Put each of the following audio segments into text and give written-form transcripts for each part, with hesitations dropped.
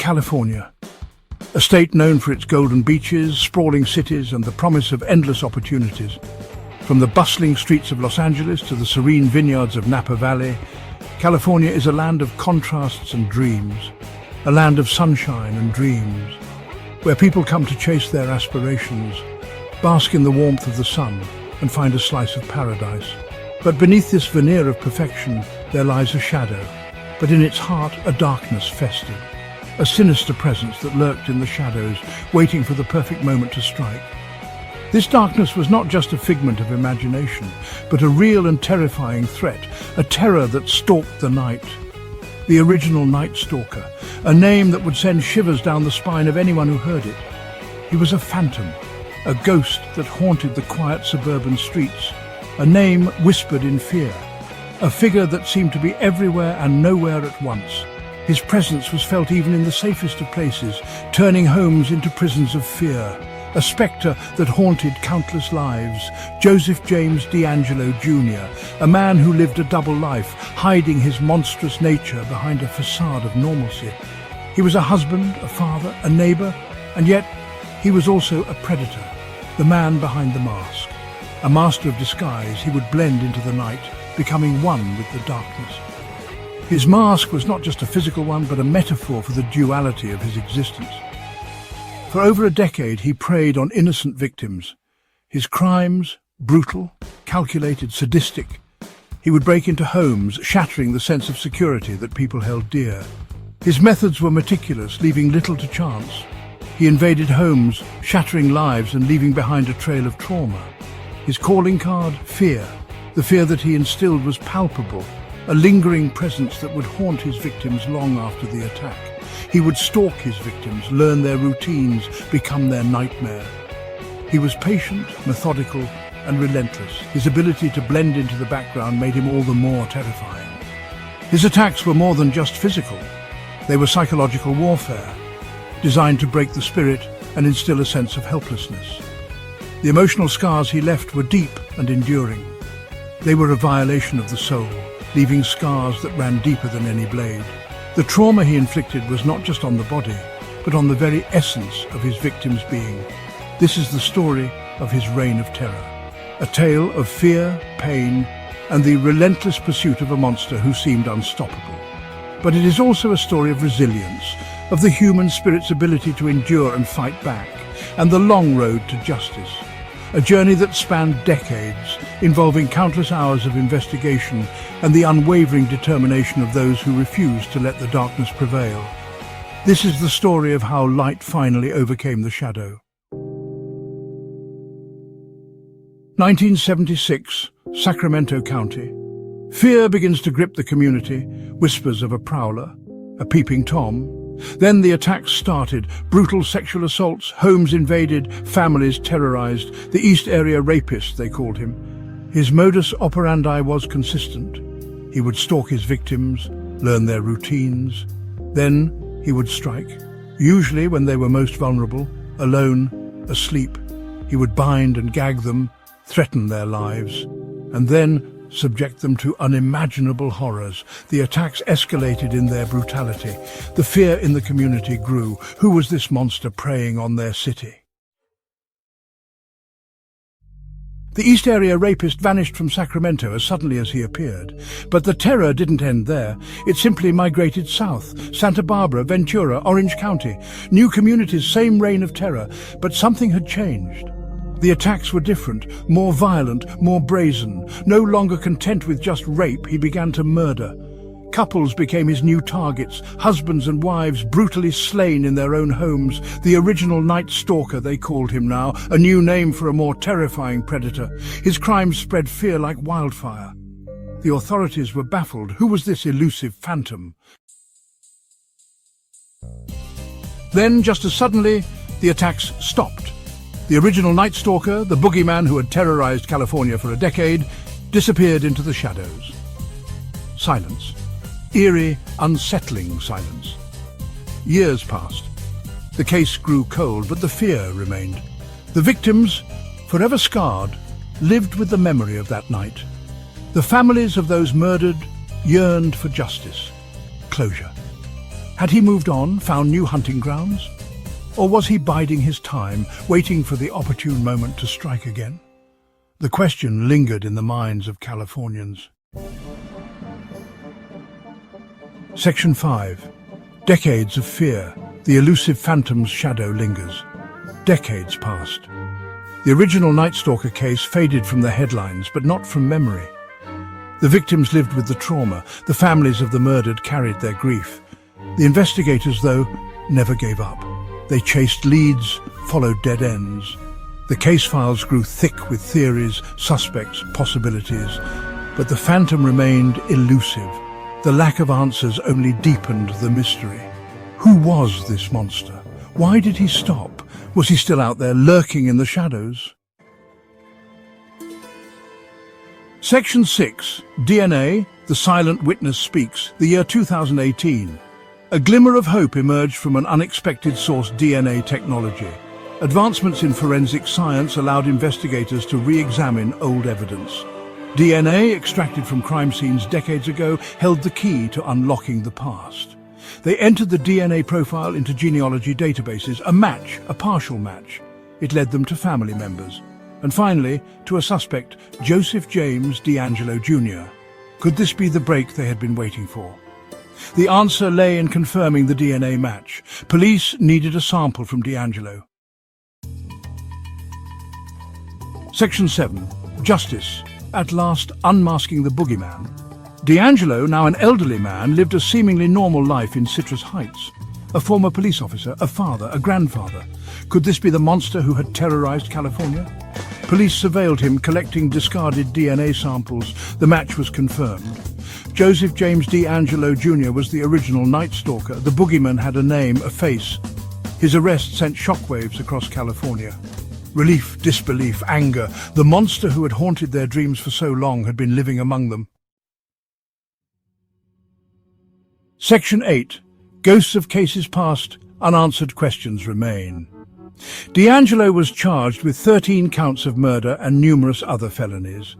California, a state known for its golden beaches, sprawling cities, and the promise of endless opportunities. From the bustling streets of Los Angeles to the serene vineyards of Napa Valley, California is a land of contrasts and dreams, a land of sunshine and dreams, where people come to chase their aspirations, bask in the warmth of the sun, and find a slice of paradise. But beneath this veneer of perfection, there lies a shadow, but in its heart a darkness festered, a sinister presence that lurked in the shadows, waiting for the perfect moment to strike. This darkness was not just a figment of imagination, but a real and terrifying threat, a terror that stalked the night. The original Night Stalker, a name that would send shivers down the spine of anyone who heard it. He was a phantom, a ghost that haunted the quiet suburban streets, a name whispered in fear, a figure that seemed to be everywhere and nowhere at once. His presence was felt even in the safest of places, turning homes into prisons of fear. A spectre that haunted countless lives, Joseph James DeAngelo Jr., a man who lived a double life, hiding his monstrous nature behind a facade of normalcy. He was a husband, a father, a neighbor, and yet he was also a predator, the man behind the mask. A master of disguise, he would blend into the night, becoming one with the darkness. His mask was not just a physical one, but a metaphor for the duality of his existence. For over a decade, he preyed on innocent victims. His crimes, brutal, calculated, sadistic. He would break into homes, shattering the sense of security that people held dear. His methods were meticulous, leaving little to chance. He invaded homes, shattering lives and leaving behind a trail of trauma. His calling card, fear. The fear that he instilled was palpable, a lingering presence that would haunt his victims long after the attack. He would stalk his victims, learn their routines, become their nightmare. He was patient, methodical, and relentless. His ability to blend into the background made him all the more terrifying. His attacks were more than just physical. They were psychological warfare, designed to break the spirit and instill a sense of helplessness. The emotional scars he left were deep and enduring. They were a violation of the soul, leaving scars that ran deeper than any blade. The trauma he inflicted was not just on the body, but on the very essence of his victim's being. This is the story of his reign of terror, a tale of fear, pain, and the relentless pursuit of a monster who seemed unstoppable. But it is also a story of resilience, of the human spirit's ability to endure and fight back, and the long road to justice. A journey that spanned decades, involving countless hours of investigation and the unwavering determination of those who refused to let the darkness prevail. This is the story of how light finally overcame the shadow. 1976, Sacramento County. Fear begins to grip the community, whispers of a prowler, a peeping Tom. Then the attacks started, brutal sexual assaults, homes invaded, families terrorized, the East Area Rapist, they called him. His modus operandi was consistent. He would stalk his victims, learn their routines. Then he would strike, usually when they were most vulnerable, alone, asleep. He would bind and gag them, threaten their lives, and then subject them to unimaginable horrors. The attacks escalated in their brutality. The fear in the community grew. Who was this monster preying on their city? The East Area Rapist vanished from Sacramento as suddenly as he appeared. But the terror didn't end there. It simply migrated south. Santa Barbara, Ventura, Orange County. New communities, same reign of terror. But something had changed. The attacks were different, more violent, more brazen. No longer content with just rape, he began to murder. Couples became his new targets, husbands and wives brutally slain in their own homes. The original Night Stalker, they called him now, a new name for a more terrifying predator. His crimes spread fear like wildfire. The authorities were baffled. Who was this elusive phantom? Then, just as suddenly, the attacks stopped. The original Night Stalker, the boogeyman who had terrorized California for a decade, disappeared into the shadows. Silence. Eerie, unsettling silence. Years passed. The case grew cold, but the fear remained. The victims, forever scarred, lived with the memory of that night. The families of those murdered yearned for justice, closure. Had he moved on, found new hunting grounds? Or was he biding his time, waiting for the opportune moment to strike again? The question lingered in the minds of Californians. Section 5. Decades of fear. The elusive phantom's shadow lingers. Decades passed. The original Night Stalker case faded from the headlines, but not from memory. The victims lived with the trauma. The families of the murdered carried their grief. The investigators, though, never gave up. They chased leads, followed dead ends. The case files grew thick with theories, suspects, possibilities, but the phantom remained elusive. The lack of answers only deepened the mystery. Who was this monster? Why did he stop? Was he still out there lurking in the shadows? Section 6. DNA, the silent witness speaks. The year 2018. A glimmer of hope emerged from an unexpected source: DNA technology. Advancements in forensic science allowed investigators to re-examine old evidence. DNA extracted from crime scenes decades ago held the key to unlocking the past. They entered the DNA profile into genealogy databases, a match, a partial match. It led them to family members. And finally, to a suspect, Joseph James DeAngelo Jr. Could this be the break they had been waiting for? The answer lay in confirming the DNA match. Police needed a sample from DeAngelo. Section 7. Justice. At last unmasking the boogeyman. DeAngelo, now an elderly man, lived a seemingly normal life in Citrus Heights. A former police officer, a father, a grandfather. Could this be the monster who had terrorized California? Police surveilled him, collecting discarded DNA samples. The match was confirmed. Joseph James DeAngelo Jr. was the original Night Stalker. The boogeyman had a name, a face. His arrest sent shockwaves across California. Relief, disbelief, anger. The monster who had haunted their dreams for so long had been living among them. Section 8. Ghosts of cases past, unanswered questions remain. DeAngelo was charged with 13 counts of murder and numerous other felonies.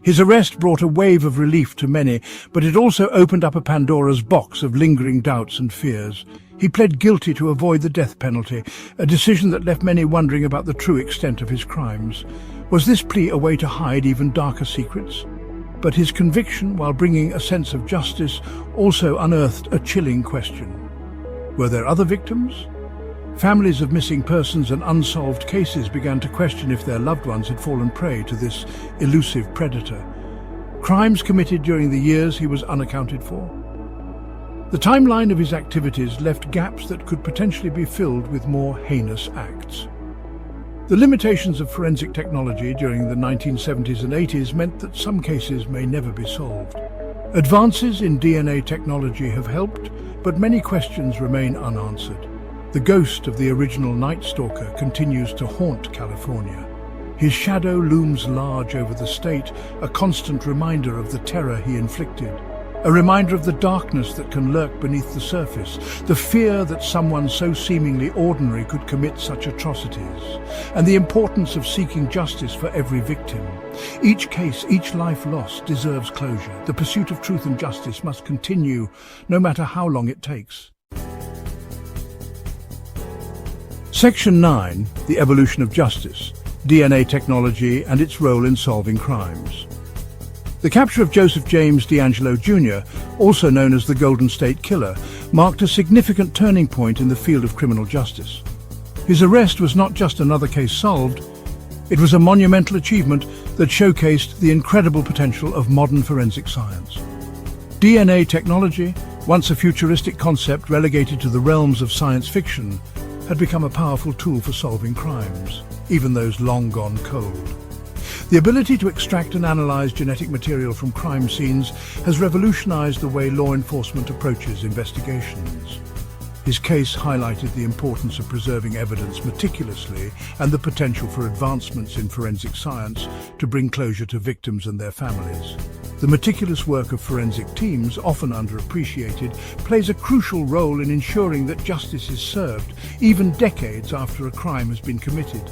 His arrest brought a wave of relief to many, but it also opened up a Pandora's box of lingering doubts and fears. He pled guilty to avoid the death penalty, a decision that left many wondering about the true extent of his crimes. Was this plea a way to hide even darker secrets? But his conviction, while bringing a sense of justice, also unearthed a chilling question. Were there other victims? Families of missing persons and unsolved cases began to question if their loved ones had fallen prey to this elusive predator. Crimes committed during the years he was unaccounted for. The timeline of his activities left gaps that could potentially be filled with more heinous acts. The limitations of forensic technology during the 1970s and 80s meant that some cases may never be solved. Advances in DNA technology have helped, but many questions remain unanswered. The ghost of the original Night Stalker continues to haunt California. His shadow looms large over the state, a constant reminder of the terror he inflicted. A reminder of the darkness that can lurk beneath the surface, the fear that someone so seemingly ordinary could commit such atrocities, and the importance of seeking justice for every victim. Each case, each life lost deserves closure. The pursuit of truth and justice must continue, no matter how long it takes. Section 9. The evolution of justice, DNA technology and its role in solving crimes. The capture of Joseph James DeAngelo Jr., also known as the Golden State Killer, marked a significant turning point in the field of criminal justice. His arrest was not just another case solved, it was a monumental achievement that showcased the incredible potential of modern forensic science. DNA technology, once a futuristic concept relegated to the realms of science fiction, had become a powerful tool for solving crimes, even those long gone cold. The ability to extract and analyze genetic material from crime scenes has revolutionized the way law enforcement approaches investigations. His case highlighted the importance of preserving evidence meticulously and the potential for advancements in forensic science to bring closure to victims and their families. The meticulous work of forensic teams, often underappreciated, plays a crucial role in ensuring that justice is served, even decades after a crime has been committed.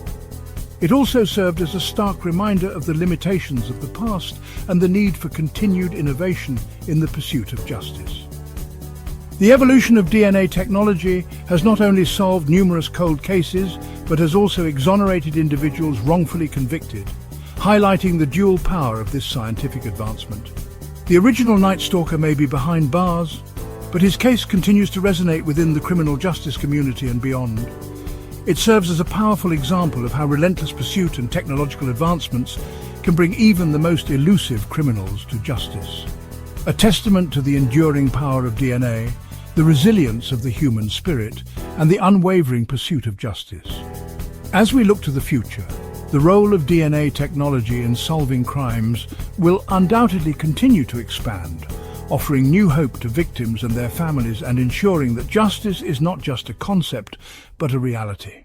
It also served as a stark reminder of the limitations of the past and the need for continued innovation in the pursuit of justice. The evolution of DNA technology has not only solved numerous cold cases, but has also exonerated individuals wrongfully convicted, highlighting the dual power of this scientific advancement. The original Night Stalker may be behind bars, but his case continues to resonate within the criminal justice community and beyond. It serves as a powerful example of how relentless pursuit and technological advancements can bring even the most elusive criminals to justice. A testament to the enduring power of DNA, the resilience of the human spirit, and the unwavering pursuit of justice. As we look to the future, the role of DNA technology in solving crimes will undoubtedly continue to expand, offering new hope to victims and their families and ensuring that justice is not just a concept, but a reality.